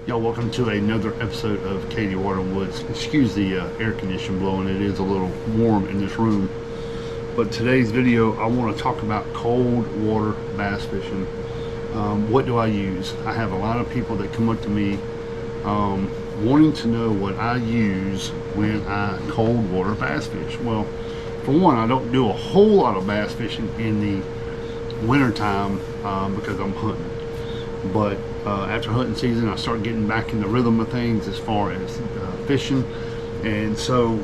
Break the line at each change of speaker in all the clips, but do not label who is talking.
Y'all, welcome to another episode of Kdwaterwoods. Excuse the air condition blowing. It is a little warm in this room. But today's video, I want to talk about cold water bass fishing. What do I use? I have a lot of people that come up to me wanting to know what I use when I cold water bass fish. Well, for one, I don't do a whole lot of bass fishing in the wintertime because I'm hunting. But after hunting season, I start getting back in the rhythm of things as far as fishing. And so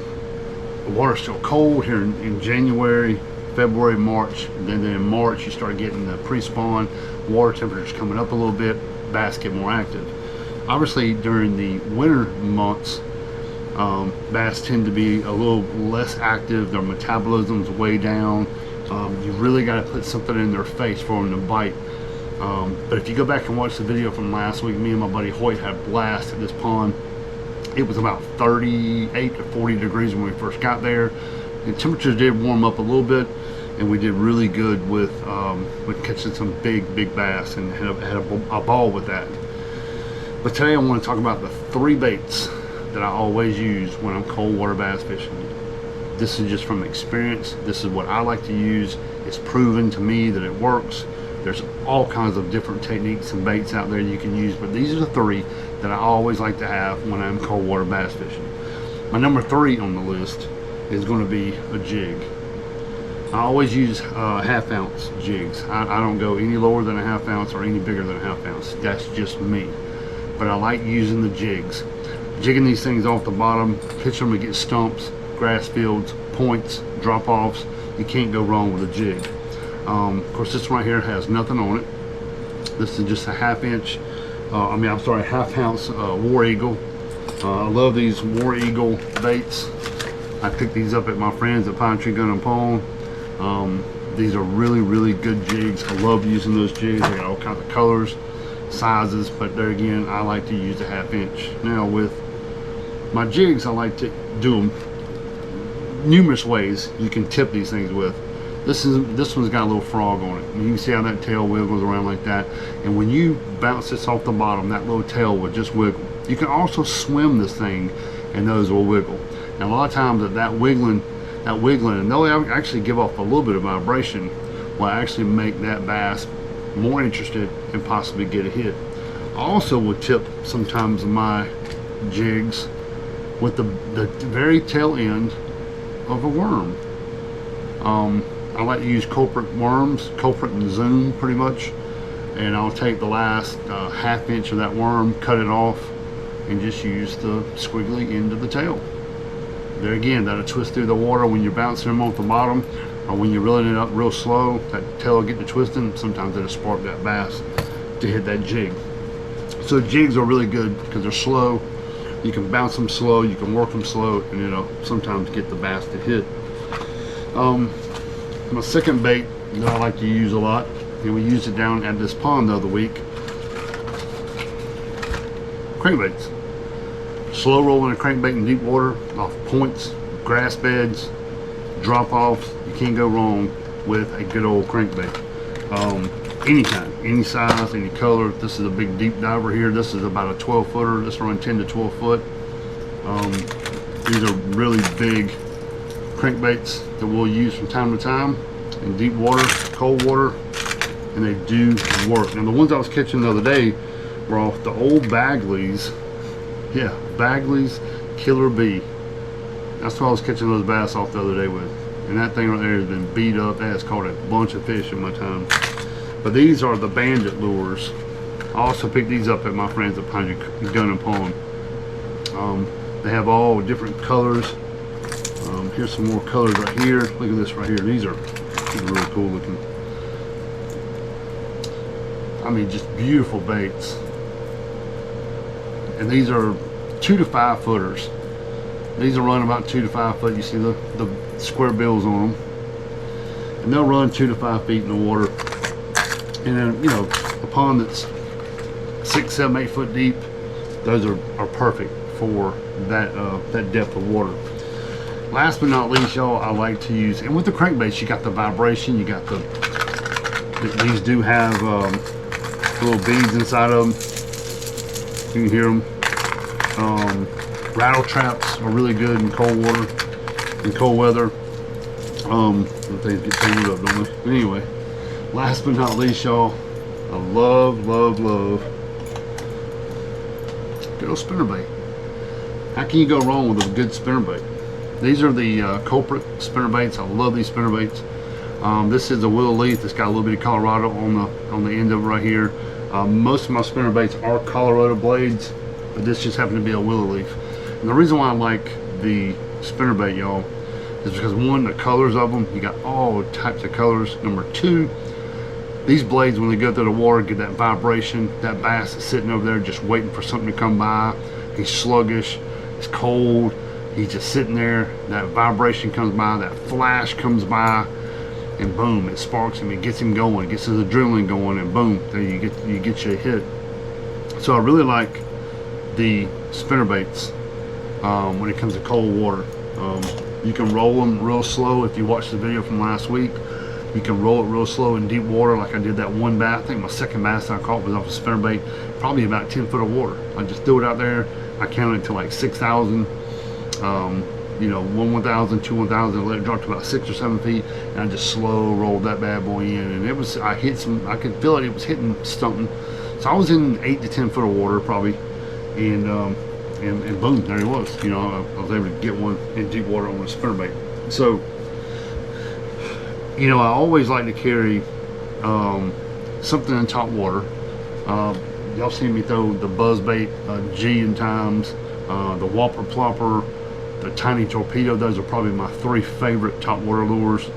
the water's still cold here in January, February, March. And then in March, you start getting the pre-spawn, water temperatures coming up a little bit, bass get more active. Obviously, during the winter months, bass tend to be a little less active. Their metabolism's way down. You really got to put something in their face for them to bite. But if you go back and watch the video from last week, me and my buddy Hoyt had a blast at this pond. It was about 38 to 40 degrees when we first got there. The temperatures did warm up a little bit, and we did really good with catching some big bass, and had a ball with that. But today I want to talk about the 3 baits that I always use when I'm cold water bass fishing. This is just from experience. This is what I like to use. It's proven to me that it works. There's all kinds of different techniques and baits out there you can use, but these are the 3 that I always like to have when I'm cold water bass fishing. My number 3 on the list is going to be a jig. I always use half-ounce jigs. I don't go any lower than a half-ounce or any bigger than a half-ounce. That's just me. But I like using the jigs. Jigging these things off the bottom, pitch them to get stumps, grass fields, points, drop-offs. You can't go wrong with a jig. Of course, this one right here has nothing on it. This is just a half-ounce War Eagle. I love these War Eagle baits. I picked these up at my friends at Pinetree Gun and Pond. These are really good jigs. I love using those jigs. They got all kinds of colors, sizes, but there again, I like to use a half-inch. Now with my jigs, I like to do them numerous ways you can tip these things with. This one's got a little frog on it. You can see how that tail wiggles around like that. And when you bounce this off the bottom, that little tail will just wiggle. You can also swim this thing, and those will wiggle. And a lot of times that wiggling, and they'll actually give off a little bit of vibration, will actually make that bass more interested and possibly get a hit. I also would tip sometimes my jigs with the very tail end of a worm. I like to use culprit worms, culprit and zoom pretty much, and I'll take the last half-inch of that worm, cut it off, and just use the squiggly end of the tail. There again, that'll twist through the water when you're bouncing them off the bottom, or when you're reeling it up real slow. That tail will get to twisting. Sometimes it'll spark that bass to hit that jig. So jigs are really good because they're slow. You can bounce them slow, you can work them slow, and it'll sometimes get the bass to hit. My second bait that I like to use a lot, and we used it down at this pond the other week, crankbaits. Slow rolling a crankbait in deep water off points, grass beds, drop offs. You can't go wrong with a good old crankbait. Any kind, any size, any color. This is a big deep diver here. This is about a 12 footer. This runs 10 to 12 foot. These are really big crankbaits that we'll use from time to time in deep water, cold water, and they do work. Now the ones I was catching the other day were off the old Bagley's. Yeah, Bagley's Killer B. That's what I was catching those bass off the other day with. And that thing right there has been beat up. That has caught a bunch of fish in my time. But these are the Bandit lures. I also picked these up at my friends at Pinetree Gun and Pond. They have all different colors. Here's some more colors right here. Look at this right here. These are really cool looking. I mean, just beautiful baits. And these are 2 to 5 footers. These will run about 2 to 5 foot. You see the square bills on them. And they'll run 2 to 5 feet in the water. And then, you know, a pond that's 6, 7, 8 foot deep, those are perfect for that depth of water. Last but not least, y'all, I like to use, and with the crankbaits, you got the vibration, you got these do have little beads inside of them. You can hear them. Rattle traps are really good in cold water, in cold weather. Things get tangled up, don't they? Anyway, last but not least, y'all, I love good old spinnerbait. How can you go wrong with a good spinnerbait? These are the culprit spinnerbaits. I love these spinnerbaits. This is a willow leaf that's got a little bit of Colorado on the end of it right here. Most of my spinnerbaits are Colorado blades, but this just happened to be a willow leaf. And the reason why I like the spinnerbait, y'all, is because one, the colors of them, you got all types of colors. Number two, these blades, when they go through the water, get that vibration. That bass is sitting over there just waiting for something to come by. He's sluggish, it's cold, he's just sitting there. That vibration comes by, that flash comes by, and boom, it sparks him, it gets him going, it gets his adrenaline going, and boom, there you get your hit. So I really like the spinnerbaits when it comes to cold water. You can roll them real slow. If you watched the video from last week, you can roll it real slow in deep water, like I did that one bass. I think my second bass I caught was off a spinnerbait, probably about 10 foot of water. I just threw it out there. I counted to like 6,000. You know, 1,000, 2,000, let it drop to about 6 or 7 feet, and I just slow rolled that bad boy in, and it was, I hit some, I could feel it was hitting something. So I was in 8 to 10 foot of water probably, and boom, there he was. You know, I was able to get one in deep water on a spinnerbait. So, you know, I always like to carry something in top water. Y'all seen me throw the buzzbait G in times, the Whopper Plopper, the Tiny Torpedo. Those are probably my 3 favorite top water lures.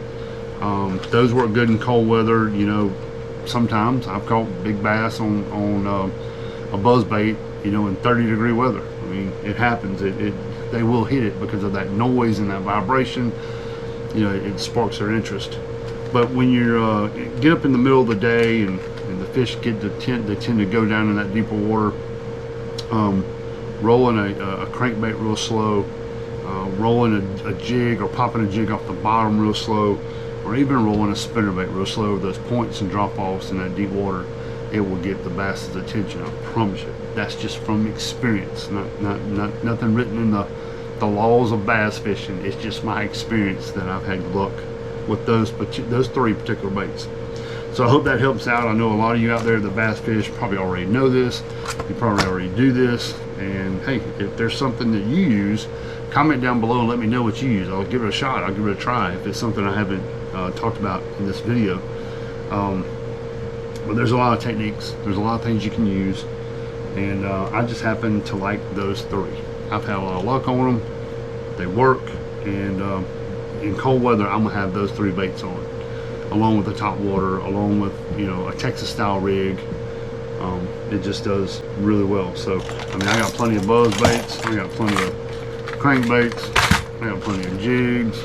Those work good in cold weather. You know, sometimes I've caught big bass on a buzzbait, you know, in 30-degree weather. I mean, it happens. They will hit it because of that noise and that vibration. You know, it sparks their interest. But when you get up in the middle of the day and the fish they tend to go down in that deeper water, rolling a crankbait real slow, rolling a jig or popping a jig off the bottom real slow, or even rolling a spinnerbait real slow, those points and drop-offs in that deep water, it will get the bass's attention. I promise you. That's just from experience, not nothing written in the laws of bass fishing. It's just my experience that I've had luck with those 3 particular baits. So I hope that helps out. I know a lot of you out there that bass fish probably already know this. You probably already do this. And hey, if there's something that you use, comment down below and let me know what you use. I'll give it a shot. I'll give it a try if it's something I haven't talked about in this video. But there's a lot of techniques. There's a lot of things you can use. And I just happen to like those 3. I've had a lot of luck on them. They work. And in cold weather, I'm gonna have those 3 baits on, along with the top water, along with, you know, a Texas style rig. It just does really well. So I mean, I got plenty of buzz baits, I got plenty of crankbaits, I got plenty of jigs.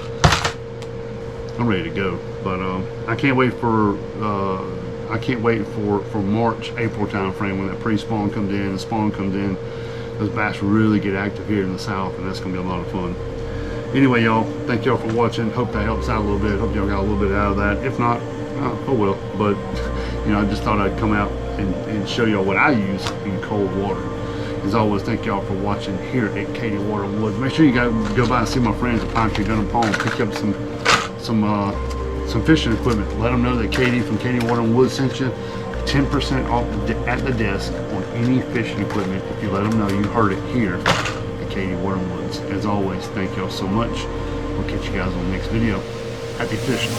I'm ready to go. But I can't wait for March, April time frame, when that pre-spawn comes in and spawn comes in. Those bass really get active here in the south, and that's gonna be a lot of fun. Anyway, y'all, thank y'all for watching. Hope that helps out a little bit. Hope y'all got a little bit out of that. If not, oh well. But you know, I just thought I'd come out and show y'all what I use in cold water. As always, thank y'all for watching here at Kdwaterwoods. Make sure you guys go by and see my friends at Pinetree Blvd. Pick up some fishing equipment. Let them know that Katie from Kdwaterwoods sent you. 10% off at the desk on any fishing equipment if you let them know you heard it here at Kdwaterwoods. As always, thank y'all so much. We'll catch you guys on the next video. Happy fishing.